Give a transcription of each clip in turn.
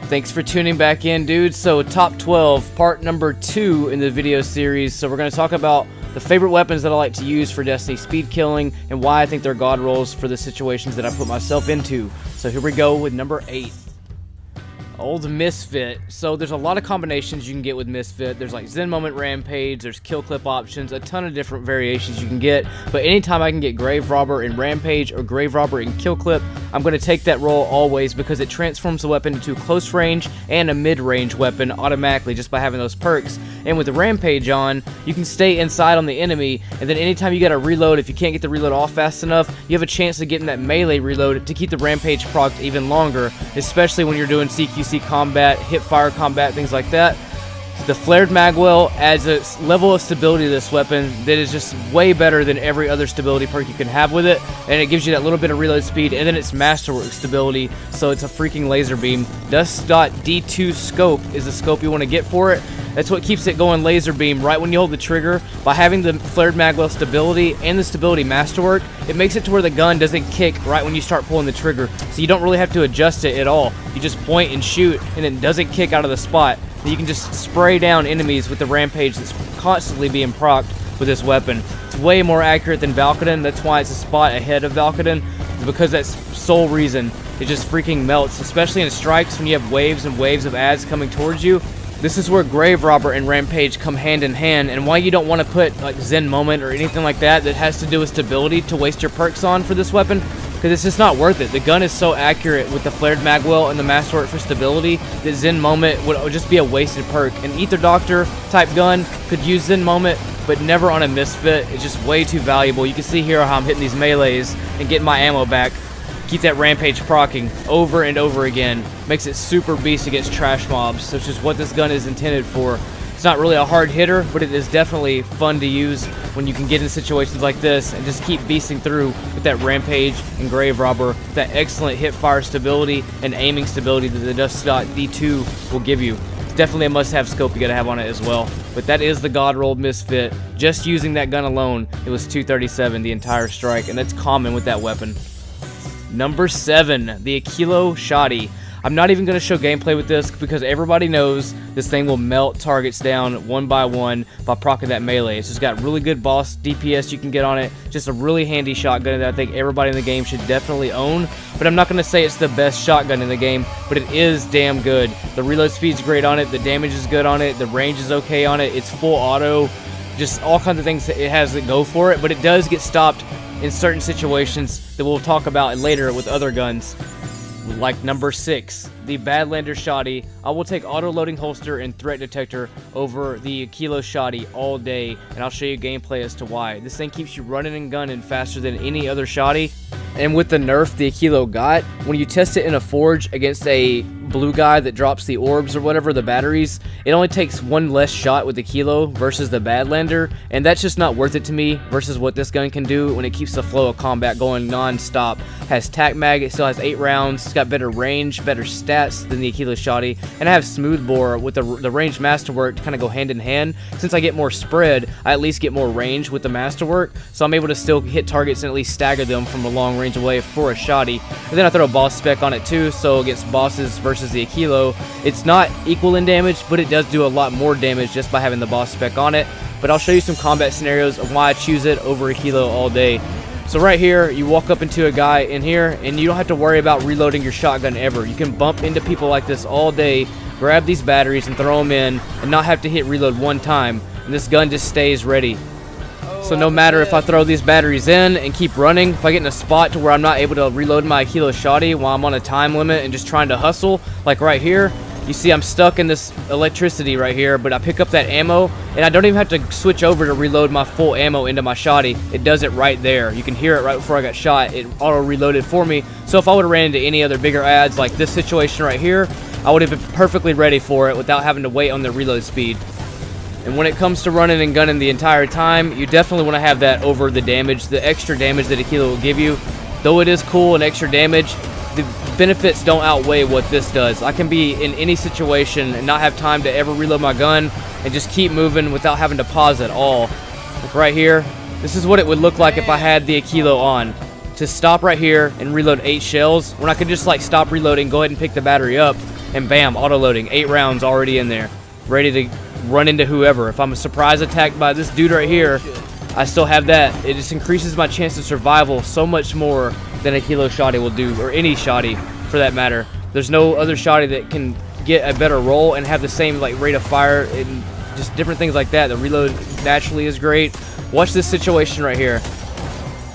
Thanks for tuning back in, dudes. So top 12, part number 2 in the video series. So we're going to talk about the favorite weapons that I like to use for Destiny speed killing and why I think they're god rolls for the situations that I put myself into. So here we go with number 8. Old Misfit. So there's a lot of combinations you can get with Misfit. There's like Zen Moment Rampage, there's kill clip options, a ton of different variations you can get. But anytime I can get Grave Robber in Rampage or Grave Robber in kill clip, I'm going to take that role always because it transforms the weapon into a close range and a mid-range weapon automatically just by having those perks. And with the Rampage on, you can stay inside on the enemy, and then anytime you got to reload, if you can't get the reload off fast enough, you have a chance of getting that melee reload to keep the Rampage procced even longer, especially when you're doing CQC combat, hip fire combat, things like that. The Flared Magwell adds a level of stability to this weapon that is just way better than every other stability perk you can have with it, and it gives you that little bit of reload speed, and then it's Masterwork stability, so it's a freaking laser beam. Dust.D2 scope is the scope you want to get for it. That's what keeps it going laser beam right when you hold the trigger. By having the Flared Magwell stability and the stability Masterwork, it makes it to where the gun doesn't kick right when you start pulling the trigger, so you don't really have to adjust it at all. You just point and shoot, and it doesn't kick out of the spot. You can just spray down enemies with the Rampage that's constantly being procced with this weapon. It's way more accurate than Valkadon. That's why it's a spot ahead of Valkadon, because that's sole reason. It just freaking melts, especially in strikes when you have waves and waves of ads coming towards you. This is where Grave Robber and Rampage come hand in hand, and why you don't want to put like Zen Moment or anything like that has to do with stability to waste your perks on for this weapon, because it's just not worth it. The gun is so accurate with the Flared Magwell and the Masterwork for stability that Zen Moment would just be a wasted perk. An Ether Doctor type gun could use Zen Moment, but never on a Misfit. It's just way too valuable. You can see here how I'm hitting these melees and getting my ammo back. Keep that Rampage proccing over and over again. Makes it super beast against trash mobs, which is what this gun is intended for. It's not really a hard hitter, but it is definitely fun to use when you can get in situations like this and just keep beasting through with that Rampage and Grave Robber, that excellent hip fire stability and aiming stability that the Dust.D2 will give you. It's definitely a must-have scope you gotta have on it as well. But that is the God Rolled Misfit. Just using that gun alone, it was 237 the entire strike, and that's common with that weapon. Number 7, the Aquila Shotty. I'm not even going to show gameplay with this because everybody knows this thing will melt targets down one by one by proccing that melee. It's just got really good boss DPS you can get on it. Just a really handy shotgun that I think everybody in the game should definitely own. But I'm not going to say it's the best shotgun in the game, but it is damn good. The reload speed's great on it. The damage is good on it. The range is okay on it. It's full auto. Just all kinds of things that it has that go for it, but it does get stopped in certain situations that we'll talk about later with other guns. Like number 6, the Badlander Shotty. I will take auto-loading holster and threat detector over the Aquila Shotty all day, and I'll show you gameplay as to why. This thing keeps you running and gunning faster than any other Shotty, and with the nerf the Aquila got, when you test it in a forge against a blue guy that drops the orbs or whatever, the batteries, it only takes one less shot with the Aquila versus the Badlander, and that's just not worth it to me versus what this gun can do when it keeps the flow of combat going non-stop. Has tac mag, it still has 8 rounds, it's got better range, better stats than the Aquila Shotty, and I have smooth bore with the range Masterwork to kind of go hand in hand. Since I get more spread, I at least get more range with the Masterwork, so I'm able to still hit targets and at least stagger them from a long range away for a Shotty. And then I throw a boss spec on it too, so against bosses versus the Aquila, it's not equal in damage, but it does do a lot more damage just by having the boss spec on it. But I'll show you some combat scenarios of why I choose it over Aquila all day. So right here, you walk up into a guy in here, and you don't have to worry about reloading your shotgun ever. You can bump into people like this all day, grab these batteries and throw them in, and not have to hit reload one time, and this gun just stays ready. So no matter if I throw these batteries in and keep running, if I get in a spot to where I'm not able to reload my Aquila Shotty while I'm on a time limit and just trying to hustle, like right here, you see I'm stuck in this electricity right here, but I pick up that ammo, and I don't even have to switch over to reload my full ammo into my Shotty. It does it right there. You can hear it right before I got shot. It auto-reloaded for me. So if I would have ran into any other bigger ads like this situation right here, I would have been perfectly ready for it without having to wait on the reload speed. And when it comes to running and gunning the entire time, you definitely want to have that over the damage, the extra damage that Aquila will give you. Though it is cool and extra damage, the benefits don't outweigh what this does. I can be in any situation and not have time to ever reload my gun and just keep moving without having to pause at all. Like right here, this is what it would look like if I had the Aquila on. To stop right here and reload 8 shells, when I could just like stop reloading, go ahead and pick the battery up, and bam, auto-loading. 8 rounds already in there, ready to run into whoever. If I'm a surprise attacked by this dude right here, I still have that. It just increases my chance of survival so much more than Aquila Shotty will do, or any Shotty for that matter. There's no other Shotty that can get a better roll and have the same like rate of fire and just different things like that. The reload naturally is great. Watch this situation right here.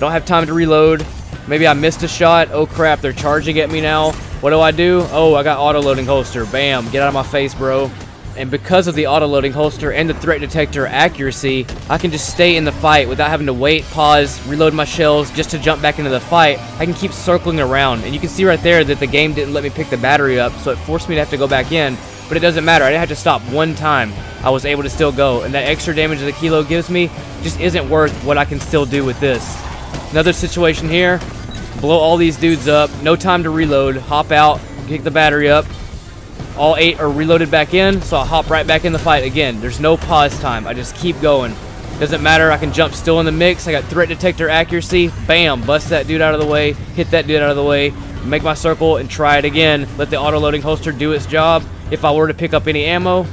Don't have time to reload. Maybe I missed a shot. Oh crap, they're charging at me now. What do? Oh, I got auto-loading holster. Bam, get out of my face, bro. And because of the auto-loading holster and the threat detector accuracy, I can just stay in the fight without having to wait, pause, reload my shells just to jump back into the fight. I can keep circling around. And you can see right there that the game didn't let me pick the battery up, so it forced me to have to go back in. But it doesn't matter. I didn't have to stop one time. I was able to still go. And that extra damage that the kilo gives me just isn't worth what I can still do with this. Another situation here. Blow all these dudes up. No time to reload. Hop out. Pick the battery up. All 8 are reloaded back in, so I'll hop right back in the fight again. There's no pause time. I just keep going. Doesn't matter. I can jump still in the mix. I got threat detector accuracy. Bam. Bust that dude out of the way. Hit that dude out of the way. Make my circle and try it again. Let the auto-loading holster do its job. If I were to pick up any ammo,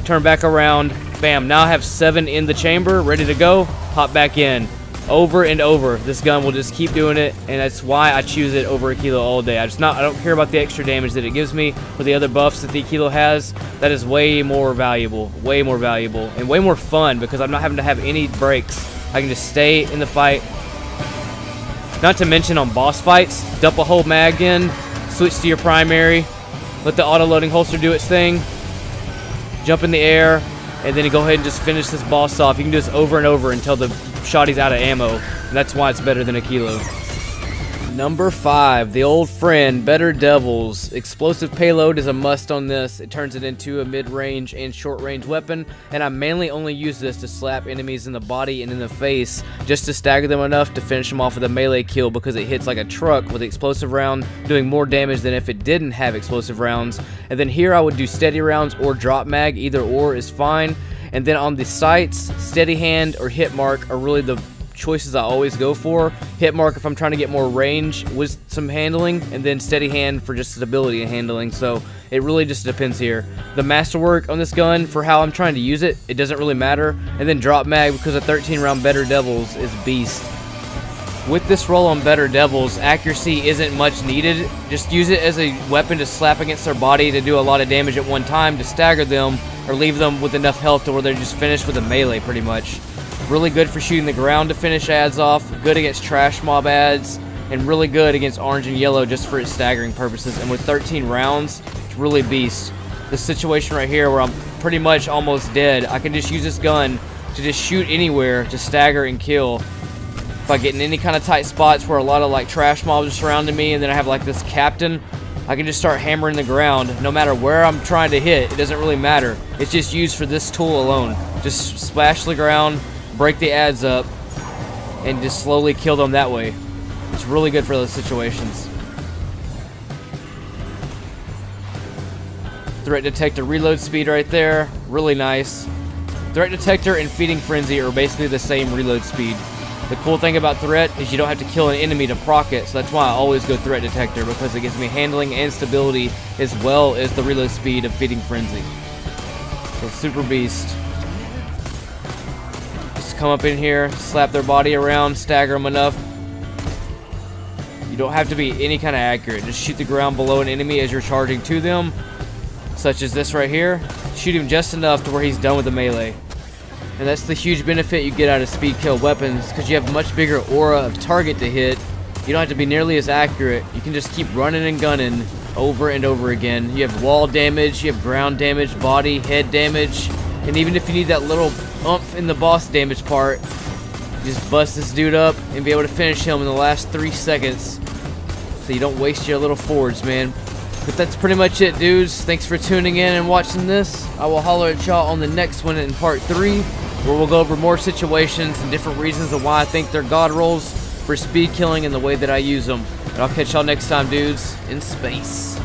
turn back around. Bam. Now I have 7 in the chamber, ready to go. Hop back in. Over and over. This gun will just keep doing it, and that's why I choose it over Aquila all day. I don't care about the extra damage that it gives me or the other buffs that the Aquila has. That is way more valuable, and way more fun because I'm not having to have any breaks. I can just stay in the fight. Not to mention on boss fights, dump a whole mag in, switch to your primary, let the auto-loading holster do its thing, jump in the air, and then you go ahead and just finish this boss off. You can do this over and over until the Shotty's out of ammo, and that's why it's better than a kilo. Number 5, the old friend, Better Devils. Explosive payload is a must on this. It turns it into a mid-range and short-range weapon, and I mainly only use this to slap enemies in the body and in the face, just to stagger them enough to finish them off with a melee kill because it hits like a truck with the explosive round, doing more damage than if it didn't have explosive rounds. And then here I would do steady rounds or drop mag, either or is fine. And then on the sights, steady hand or hit mark are really the choices I always go for. Hit mark if I'm trying to get more range with some handling, and then steady hand for just stability and handling. So it really just depends here. The masterwork on this gun for how I'm trying to use it, it doesn't really matter. And then drop mag because a 13 round Better Devils is beast. With this roll on Better Devils, accuracy isn't much needed. Just use it as a weapon to slap against their body to do a lot of damage at one time, to stagger them, or leave them with enough health to where they're just finished with a melee pretty much. Really good for shooting the ground to finish ads off, good against trash mob ads, and really good against orange and yellow just for its staggering purposes. And with 13 rounds, it's really beast. This situation right here where I'm pretty much almost dead, I can just use this gun to just shoot anywhere to stagger and kill. If I get in any kind of tight spots where a lot of like trash mobs are surrounding me, and then I have like this captain, I can just start hammering the ground no matter where I'm trying to hit. It doesn't really matter. It's just used for this tool alone. Just splash the ground, break the ads up, and just slowly kill them that way. It's really good for those situations. Threat detector reload speed right there, really nice. Threat detector and feeding frenzy are basically the same reload speed. The cool thing about threat is you don't have to kill an enemy to proc it, so that's why I always go threat detector, because it gives me handling and stability as well as the reload speed of feeding frenzy. So super beast. Just come up in here, slap their body around, stagger them enough. You don't have to be any kind of accurate. Just shoot the ground below an enemy as you're charging to them, such as this right here. Shoot him just enough to where he's done with the melee. And that's the huge benefit you get out of speed kill weapons, because you have much bigger aura of target to hit. You don't have to be nearly as accurate. You can just keep running and gunning over and over again. You have wall damage, you have ground damage, body, head damage, and even if you need that little oomph in the boss damage part, just bust this dude up and be able to finish him in the last 3 seconds, so you don't waste your little forwards, man. But that's pretty much it, dudes. Thanks for tuning in and watching this. I will holler at y'all on the next one in part 3, where we'll go over more situations and different reasons of why I think they're god rolls for speed killing and the way that I use them. And I'll catch y'all next time, dudes, in space.